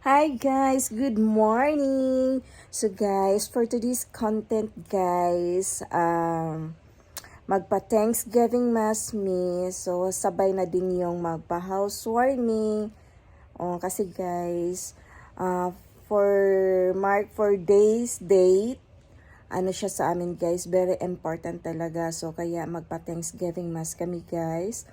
Hi guys, good morning. So guys, for today's content guys, magpa-Thanksgiving Mass me. So sabay na din yung magpa-housewarming. Kasi guys, for Mark for days date, ano siya sa amin guys, very important talaga. So kaya magpa-Thanksgiving Mass kami guys.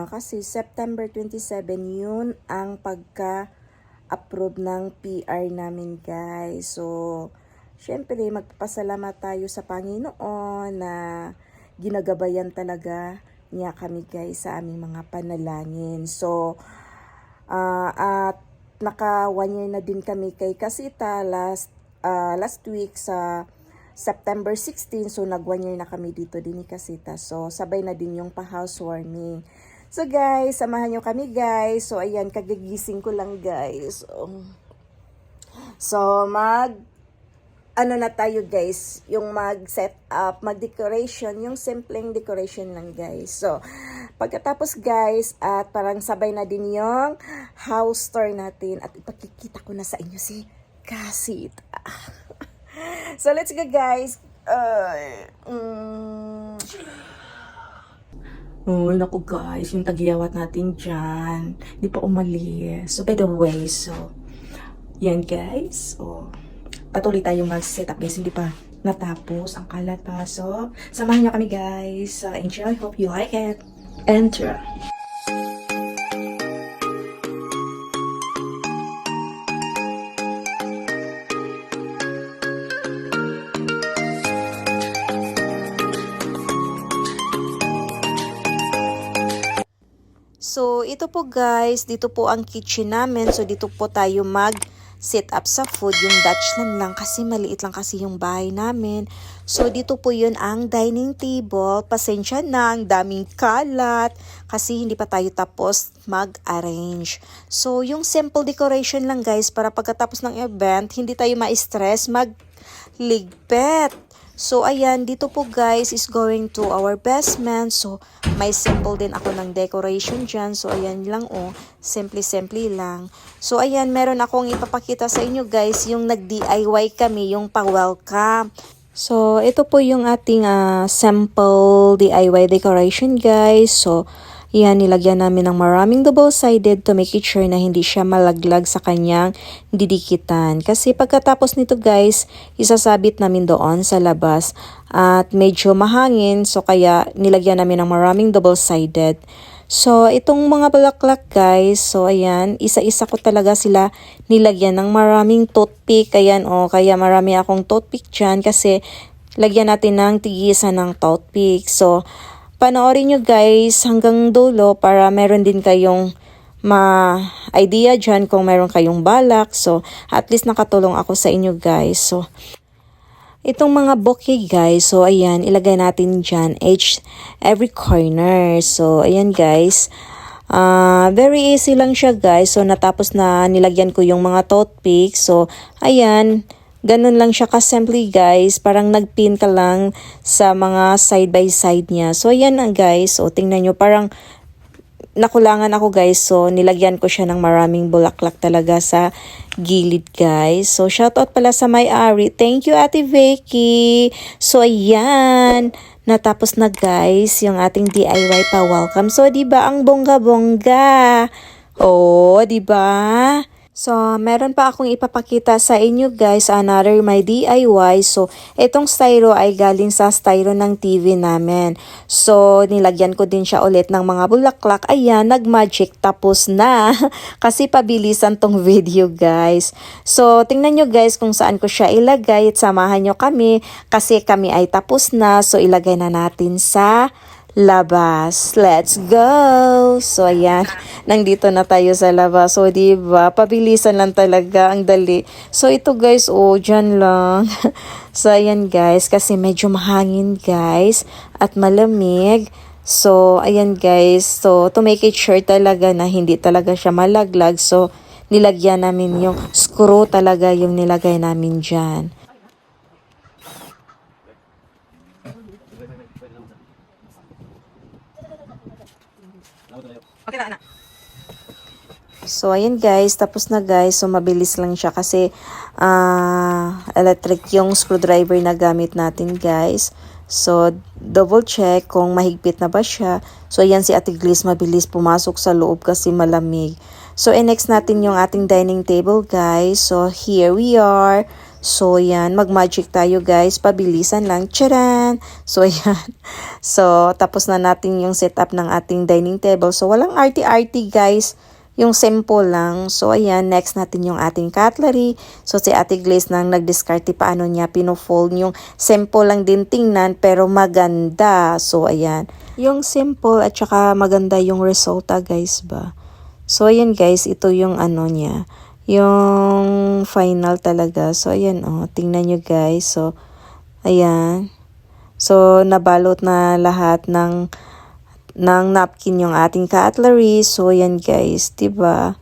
Kasi September 27 yun ang pagka-approve ng PR namin guys. So, syempre magpapasalamat tayo sa Panginoon na ginagabayan talaga niya kami guys sa aming mga panalangin. So, at naka 1 year na din kami kay Kasita last week sa September 16. So, nag 1 year na kami dito din ni Kasita. So, sabay na din yung pa-housewarming. So, guys, samahan nyo kami, guys. So, ayan, kagigising ko lang, guys. So, ano na tayo, guys, yung mag-set up, mag-decoration, yung simpleng decoration lang, guys. So, pagkatapos, guys, at parang sabay na din yung house tour natin. At ipakikita ko na sa inyo si Kasita. So, let's go, guys. Oh, naku guys, yung tagiyawat natin dyan. Di pa umalis. So, by the way, yan guys. Patuloy tayo mag-set up guys. Hindi pa natapos ang kalat pa. So, samahan niyo kami guys. Enjoy. Hope you like it. Enter. So, ito po guys, dito po ang kitchen namin. So, dito po tayo mag-set up sa food. Yung Dutchland lang kasi maliit lang kasi yung bahay namin. So, dito po yun ang dining table. Pasensya na, ang daming kalat kasi hindi pa tayo tapos mag-arrange. So, yung simple decoration lang guys para pagkatapos ng event, hindi tayo ma-stress mag-ligpet. So, ayan, dito po guys is going to our basement. So, may simple din ako ng decoration dyan. So, ayan lang simple-simple lang. So, ayan, meron akong ipapakita sa inyo guys, yung nag-DIY kami, yung pa-welcome. So, ito po yung ating sample DIY decoration guys. So, yan, nilagyan namin ng maraming double-sided to make it sure na hindi siya malaglag sa kanyang didikitan. Kasi pagkatapos nito guys, isasabit namin doon sa labas at medyo mahangin. So kaya nilagyan namin ng maraming double-sided. So itong mga bulaklak guys, so ayan, isa-isa ko talaga sila nilagyan ng maraming toothpick. Ayan kaya marami akong toothpick dyan kasi lagyan natin ng tigisan ng toothpick. So panoorin nyo guys hanggang dulo para meron din kayong ma-idea dyan kung meron kayong balak. So, at least nakatulong ako sa inyo guys. So, itong mga bouquet guys, so ayan, ilagay natin dyan every corner. So, ayan guys. Very easy lang siya guys. So, natapos na nilagyan ko yung mga toothpick. So, ayan. Ganun lang siya ka-simple guys. Parang nagpin ka lang sa mga side by side niya. So, ayan guys. So, tingnan nyo. Parang nakulangan ako guys. So, nilagyan ko siya ng maraming bulaklak talaga sa gilid guys. So, shoutout pala sa may-ari. Thank you Ate Vicky. So, ayan. Natapos na guys yung ating DIY pa welcome. So, diba ang bongga-bongga? Diba? So, meron pa akong ipapakita sa inyo guys, another my DIY. So, itong styro ay galing sa styro ng TV namin. So, nilagyan ko din siya ulit ng mga bulaklak. Ayan, nagmagic tapos na. Kasi pabilisan tong video guys. So, tingnan nyo guys kung saan ko siya ilagay at samahan nyo kami kasi kami ay tapos na. So, ilagay na natin sa labas. Let's go! So, ayan. Nandito na tayo sa labas. So, diba? Pabilisan lang talaga. Ang dali. So, ito guys, dyan lang. So, ayan guys. Kasi medyo mahangin guys. At malamig. So, ayan guys. So, to make it sure talaga na hindi talaga siya malaglag. So, nilagyan namin yung screw talaga yung nilagay namin dyan. Okay na, anak. So, ayan guys, tapos na guys. So, mabilis lang siya kasi electric yung screwdriver na gamit natin guys. So, double check kung mahigpit na ba siya. So, ayan si Ate Gliss mabilis pumasok sa loob kasi malamig. So, next natin yung ating dining table guys. So, here we are. So, yan. Mag-magic tayo guys. Pabilisan lang. Tcharan! So, yan. So, tapos na natin yung setup ng ating dining table. So, walang arty-arty guys. Yung simple lang. So, ayan. Next natin yung ating cutlery. So, si Ate Glaze nang nag-discarte paano niya pino-fold. Yung simple lang din tingnan pero maganda. So, ayan. Yung simple at saka maganda yung resulta guys ba. So, ayan guys. Ito yung ano niya. Yung final talaga. So, ayan tingnan nyo guys. So, ayan. So, nabalot na lahat ng napkin yung ating cutlery. So, ayan guys, diba?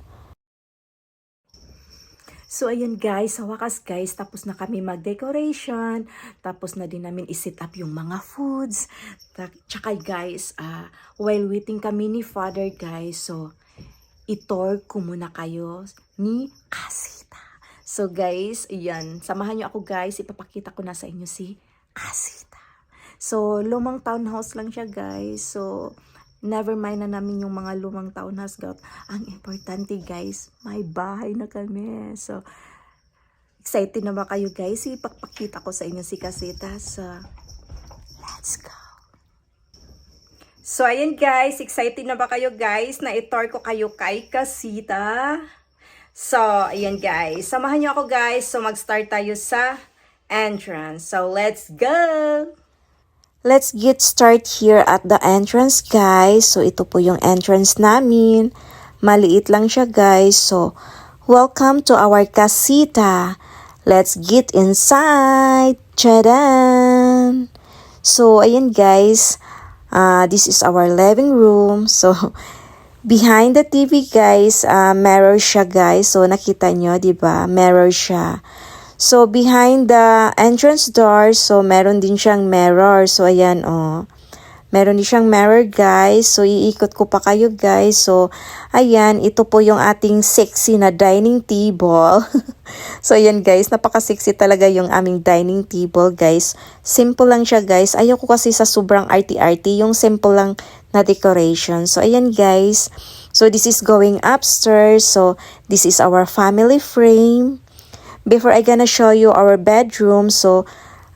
So, ayan guys, sa wakas guys, tapos na kami mag-decoration. Tapos na din namin iset up yung mga foods. Tsaka guys, while waiting kami ni Father guys, so, itor ko muna kayo ni Casita. So guys, ayan, samahan nyo ako guys, ipapakita ko na sa inyo si Casita. So, lumang townhouse lang siya guys. So, never mind na namin yung mga lumang townhouse guys. Ang importante guys, may bahay na kami. So, excited na ba kayo guys? Ipapakita ko sa inyo si Casita. So, let's go. So, ayan guys, excited na ba kayo guys na i-tour ko kayo kay Casita? So, ayan guys, samahan nyo ako guys. So, mag-start tayo sa entrance. So, let's go! Let's get start here at the entrance guys. So, ito po yung entrance namin. Maliit lang siya guys. So, welcome to our Casita. Let's get inside. Tchadan! So, ayan guys. This is our living room. So, behind the TV guys, mirror siya guys. So, nakita nyo, diba? Mirror siya. So, behind the entrance door, so, meron din siyang mirror. So, ayan, meron din siyang mirror, guys. So, iikot ko pa kayo, guys. So, ayan, ito po yung ating sexy na dining table. So, ayan, guys, napaka-sexy talaga yung aming dining table, guys. Simple lang siya, guys. Ayoko kasi sa sobrang arty-arty, yung simple lang na decoration. So, ayan, guys. So, this is going upstairs. So, this is our family frame. Before I gonna show you our bedroom, so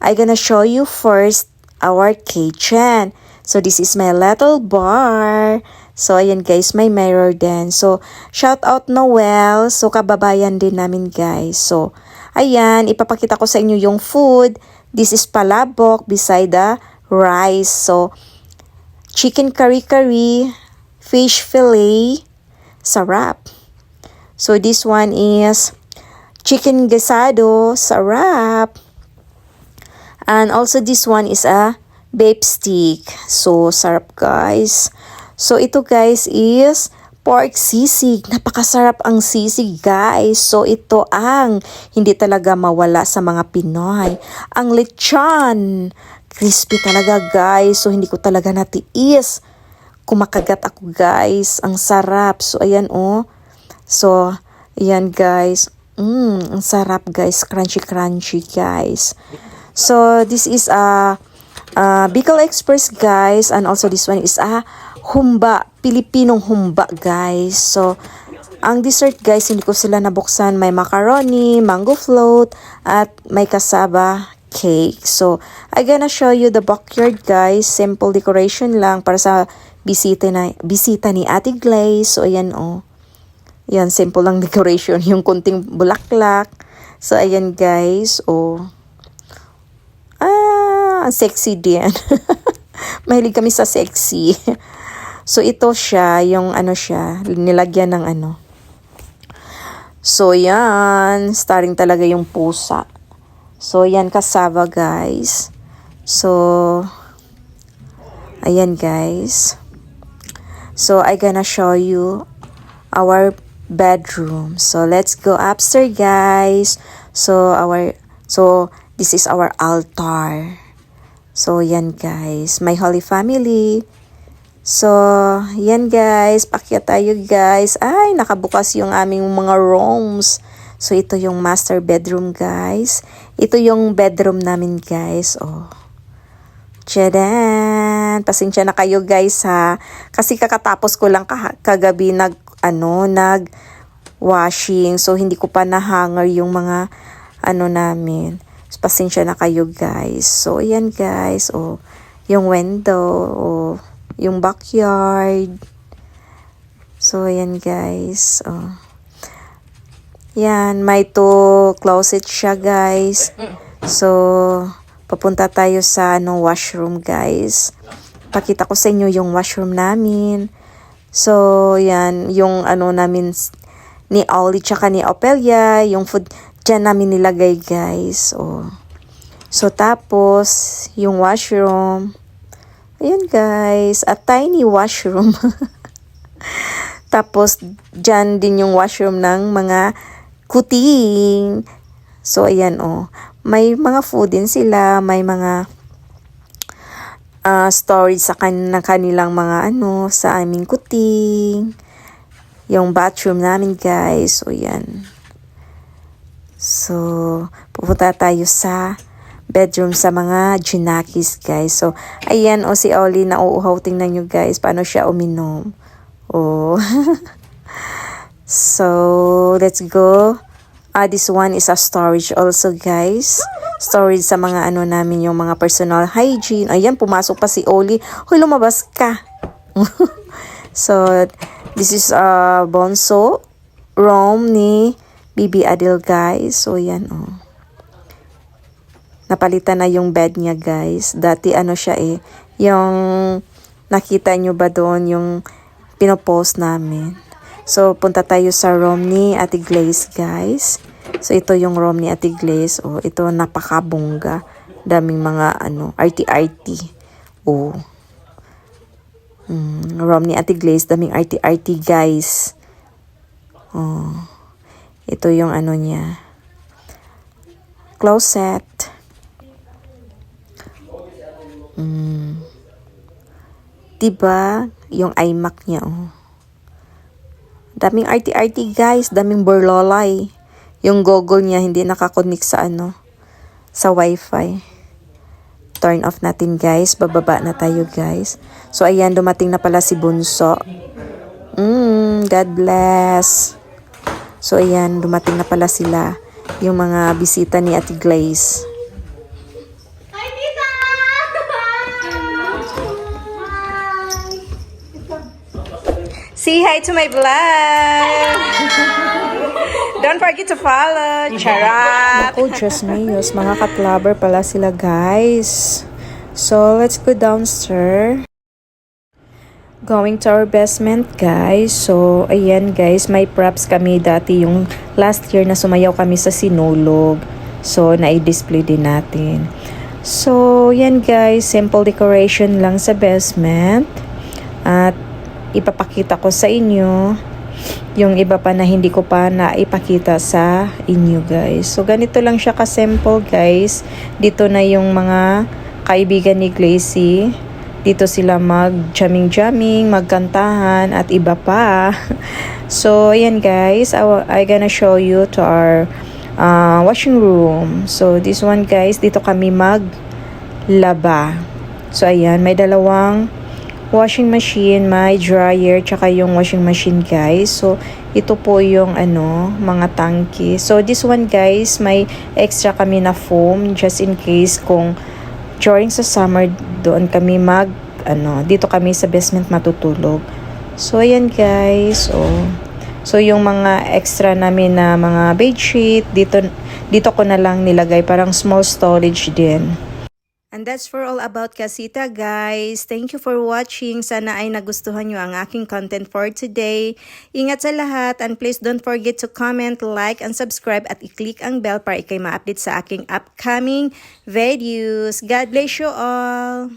I gonna show you first our kitchen. So this is my little bar. So ayan guys, may mirror din. So shout out Noel. So kababayan din namin guys. So ayan, ipapakita ko sa inyo yung food. This is palabok beside the rice. So chicken kari-kari, fish fillet, sarap. So this one is chicken guisado, sarap. And also this one is a beef stick. So, sarap guys. So, ito guys is pork sisig. Napakasarap ang sisig guys. So, ito ang hindi talaga mawala sa mga Pinoy. Ang lechon. Crispy talaga guys. So, hindi ko talaga natiis. Kumakagat ako guys. Ang sarap. So, ayan So, ayan guys. Ang sarap guys, crunchy guys. So this is a Bicol Express guys, and also this one is a humba, Pilipinong humba guys. So ang dessert guys, hindi ko sila nabuksan. May macaroni, mango float, at may kasaba cake. So I gonna show you the backyard guys. Simple decoration lang para sa bisita ni Ate Glaze. So ayan Yan, simple lang decoration. Yung kunting bulaklak. So, ayan guys. Ang sexy din. Mahilig kami sa sexy. So, ito siya. Yung siya. Nilagyan ng So, yan. Starring talaga yung pusa. So, yan kasava guys. So, ayan guys. So, I gonna show you our bedroom. So let's go upstairs guys. So this is our altar. So yan guys, my Holy Family. So, yan guys, pakyat tayo guys. Ay, nakabukas yung aming mga rooms. So, ito yung master bedroom guys. Ito yung bedroom namin guys. Oh. Tchadan! Pasensya na kayo guys ha. Kasi kakatapos ko lang kagabi nag washing. So, hindi ko pa na-hanger yung mga namin. So, pasensya na kayo guys. So, ayan guys. Oh, yung window. Oh, yung backyard. So, ayan guys. Oh. Yan, may two closet siya guys. So, papunta tayo sa washroom guys. Pakita ko sa inyo yung washroom namin. So, yan, yung namin ni Ollie tsaka ni Opelia, yung food dyan namin nilagay guys. Oh. So, tapos, yung washroom. Ayan guys, a tiny washroom. Tapos, dyan din yung washroom ng mga kuting. So, ayan oh. May mga food din sila, may mga storage sa kanilang mga sa aming kuting. Yung bathroom namin guys. So, ayan. So, pupunta tayo sa bedroom sa mga Junakis guys. So, ayan si Ollie nauuhaw. Tingnan nyo guys, paano siya uminom. Oh. So, let's go. This one is a storage also guys. Storage sa mga namin, yung mga personal hygiene. Ayan, pumasok pa si Ollie. Hoy, lumabas ka. So, this is Bonso room ni Bibi Adil guys. So, ayan oh. Napalitan na yung bed niya guys. Dati siya yung nakita nyo ba doon yung pinopost namin. So, punta tayo sa room ni Ate Glaze guys. So, ito yung room ni Ate Glaze. Oh, ito napakabongga. Daming mga arty-arty. Oh. Room ni Ate Glaze, daming arty-arty guys. Oh. Ito yung niya. Closet. Diba? Yung iMac niya, oh. Daming arty-arty guys. Daming burlolay. Yung goggle niya hindi nakakonik sa sa wifi. Turn off natin guys. Bababa na tayo guys. So, ayan. Dumating na pala si Bunso. God bless. So, ayan. Dumating na pala sila. Yung mga bisita ni Ate Glaze. Say hi to my vlog! Don't forget to follow! Charot! Naku, Diyos mayos. Mga katlover pala sila, guys. So, let's go downstairs. Going to our basement, guys. So, ayan, guys. May props kami dati yung last year na sumayaw kami sa Sinulog. So, na-display din natin. So, yan, guys. Simple decoration lang sa basement. At ipapakita ko sa inyo yung iba pa na hindi ko pa naipakita sa inyo guys. So ganito lang siya ka-simple guys. Dito na yung mga kaibigan ni Glazy. Dito sila mag-jamming-jamming, magkantahan at iba pa. So ayan guys, I gonna show you to our washing room. So this one guys, dito kami maglaba. So ayan, may dalawang washing machine, may dryer, tsaka yung washing machine guys. So, ito po yung mga tangki. So, this one guys, may extra kami na foam just in case kung during sa summer doon kami dito kami sa basement matutulog. So, ayan guys. Oh. So, yung mga extra namin na mga bedsheet, dito ko na lang nilagay. Parang small storage din. And that's for all about Casita, guys. Thank you for watching. Sana ay nagustuhan nyo ang aking content for today. Ingat sa lahat and please don't forget to comment, like, and subscribe at i-click ang bell para ikay ma-update sa aking upcoming videos. God bless you all!